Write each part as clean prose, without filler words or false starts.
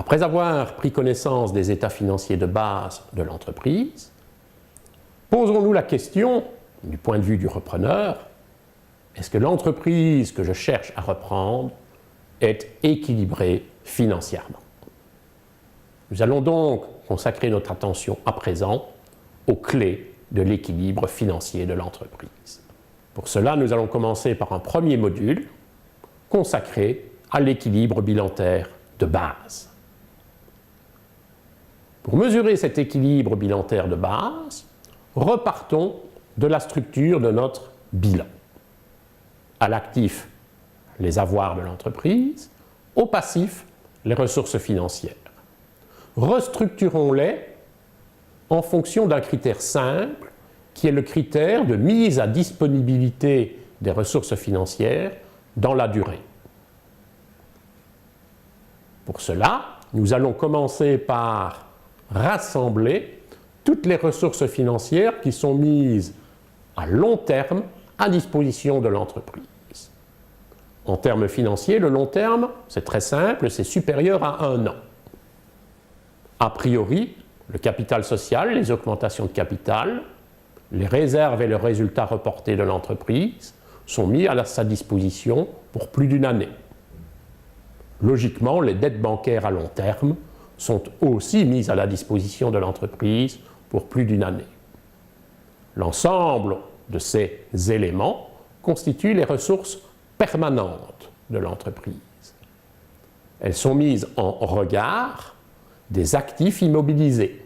Après avoir pris connaissance des états financiers de base de l'entreprise, posons-nous la question, du point de vue du repreneur, est-ce que l'entreprise que je cherche à reprendre est équilibrée financièrement? Nous allons donc consacrer notre attention à présent aux clés de l'équilibre financier de l'entreprise. Pour cela, nous allons commencer par un premier module consacré à l'équilibre bilantaire de base. Pour mesurer cet équilibre bilantaire de base, repartons de la structure de notre bilan. À l'actif, les avoirs de l'entreprise, au passif, les ressources financières. Restructurons-les en fonction d'un critère simple qui est le critère de mise à disponibilité des ressources financières dans la durée. Pour cela, nous allons commencer par rassembler toutes les ressources financières qui sont mises à long terme à disposition de l'entreprise. En termes financiers, le long terme, c'est très simple, c'est supérieur à 1 an. A priori, le capital social, les augmentations de capital, les réserves et le résultat reporté de l'entreprise sont mis à sa disposition pour plus d'1 année. Logiquement, les dettes bancaires à long terme sont aussi mises à la disposition de l'entreprise pour plus d'1 année. L'ensemble de ces éléments constitue les ressources permanentes de l'entreprise. Elles sont mises en regard des actifs immobilisés.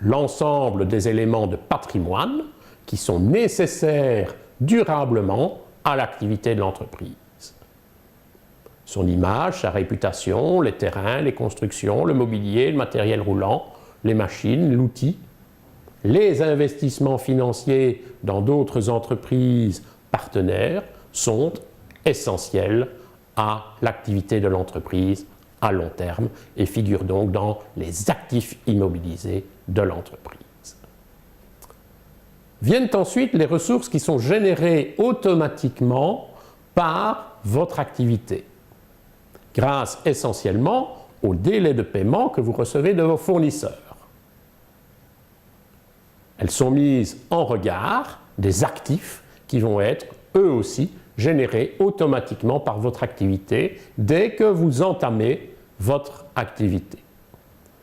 L'ensemble des éléments de patrimoine qui sont nécessaires durablement à l'activité de l'entreprise. Son image, sa réputation, les terrains, les constructions, le mobilier, le matériel roulant, les machines, l'outil, les investissements financiers dans d'autres entreprises partenaires sont essentiels à l'activité de l'entreprise à long terme et figurent donc dans les actifs immobilisés de l'entreprise. Viennent ensuite les ressources qui sont générées automatiquement par votre activité, grâce essentiellement au délai de paiement que vous recevez de vos fournisseurs. Elles sont mises en regard des actifs qui vont être, eux aussi, générés automatiquement par votre activité dès que vous entamez votre activité.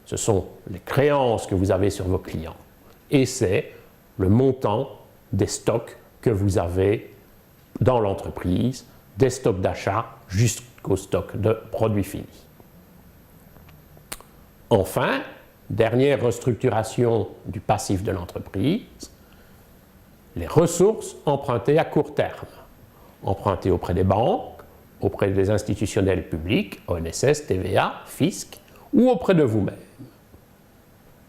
Ce sont les créances que vous avez sur vos clients et c'est le montant des stocks que vous avez dans l'entreprise, des stocks d'achat jusqu'au stock de produits finis. Enfin, dernière restructuration du passif de l'entreprise, les ressources empruntées à court terme, empruntées auprès des banques, auprès des institutionnels publics, ONSS, TVA, Fisc, ou auprès de vous-même.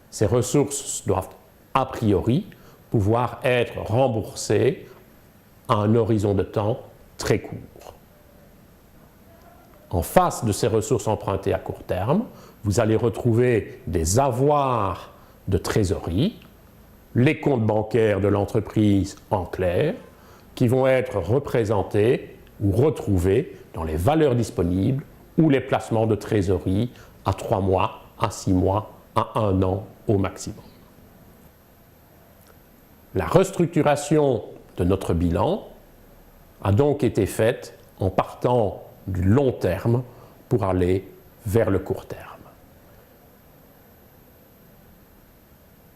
Ces ressources doivent a priori pouvoir être remboursées à un horizon de temps très court. En face de ces ressources empruntées à court terme, vous allez retrouver des avoirs de trésorerie, les comptes bancaires de l'entreprise en clair, qui vont être représentés ou retrouvés dans les valeurs disponibles ou les placements de trésorerie à 3 mois, à 6 mois, à 1 an au maximum. La restructuration de notre bilan a donc été faite en partant du long terme pour aller vers le court terme.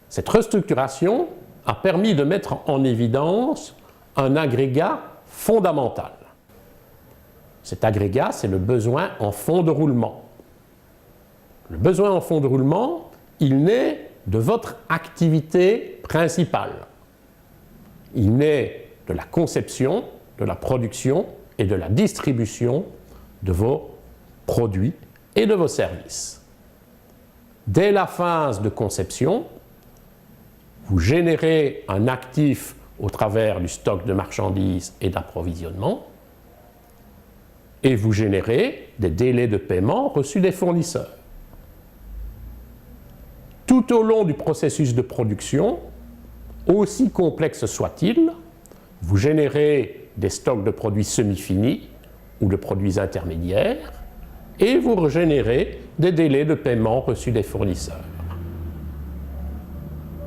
Cette restructuration a permis de mettre en évidence un agrégat fondamental. Cet agrégat, c'est le besoin en fonds de roulement. Le besoin en fonds de roulement, il naît de votre activité principale. Il naît de la conception, de la production et de la distribution de vos produits et de vos services. Dès la phase de conception, vous générez un actif au travers du stock de marchandises et d'approvisionnement et vous générez des délais de paiement reçus des fournisseurs. Tout au long du processus de production, aussi complexe soit-il, vous générez des stocks de produits semi-finis ou de produits intermédiaires et vous régénérez des délais de paiement reçus des fournisseurs.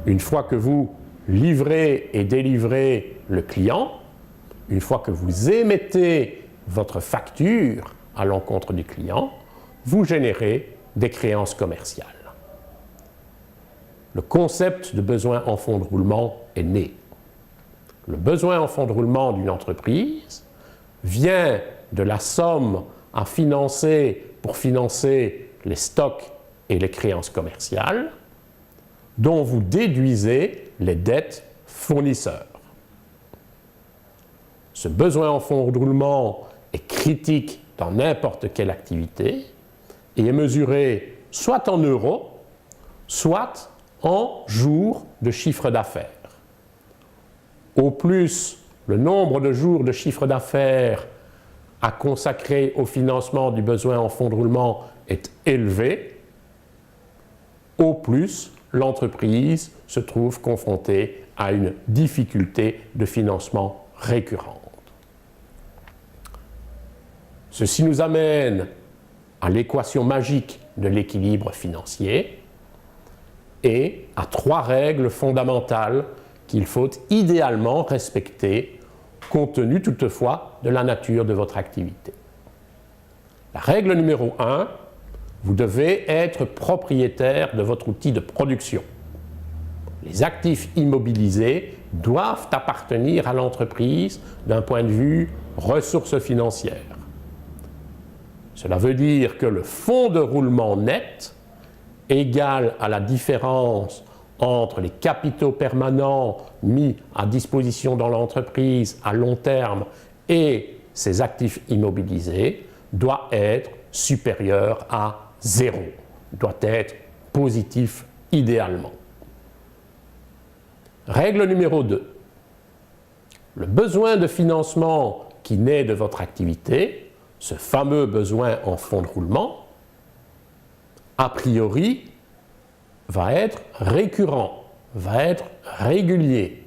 Une fois que vous livrez et délivrez le client, une fois que vous émettez votre facture à l'encontre du client, vous générez des créances commerciales. Le concept de besoin en fonds de roulement est né. Le besoin en fonds de roulement d'une entreprise vient de la somme à financer pour financer les stocks et les créances commerciales, dont vous déduisez les dettes fournisseurs. Ce besoin en fonds de roulement est critique dans n'importe quelle activité et est mesuré soit en euros, soit en jours de chiffre d'affaires. Au plus, le nombre de jours de chiffre d'affaires à consacrer au financement du besoin en fonds de roulement est élevé, au plus, l'entreprise se trouve confrontée à une difficulté de financement récurrente. Ceci nous amène à l'équation magique de l'équilibre financier et à 3 règles fondamentales qu'il faut idéalement respecter, compte tenu toutefois de la nature de votre activité. La règle numéro 1, vous devez être propriétaire de votre outil de production. Les actifs immobilisés doivent appartenir à l'entreprise d'un point de vue ressources financières. Cela veut dire que le fonds de roulement net, égal à la différence entre les capitaux permanents mis à disposition dans l'entreprise à long terme et ses actifs immobilisés, doit être supérieur à 0, doit être positif idéalement. Règle numéro 2. Le besoin de financement qui naît de votre activité, ce fameux besoin en fonds de roulement, a priori, va être récurrent, va être régulier.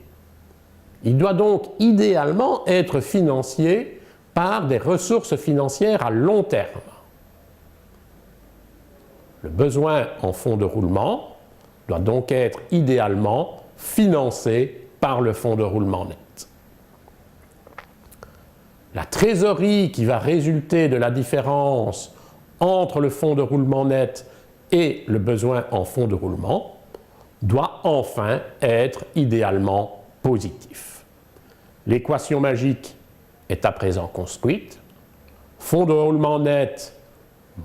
Il doit donc idéalement être financé par des ressources financières à long terme. Le besoin en fonds de roulement doit donc être idéalement financé par le fonds de roulement net. La trésorerie qui va résulter de la différence entre le fonds de roulement net et le besoin en fonds de roulement doit enfin être idéalement positif. L'équation magique est à présent construite. Fonds de roulement net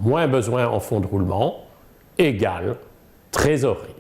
moins besoin en fonds de roulement égale trésorerie.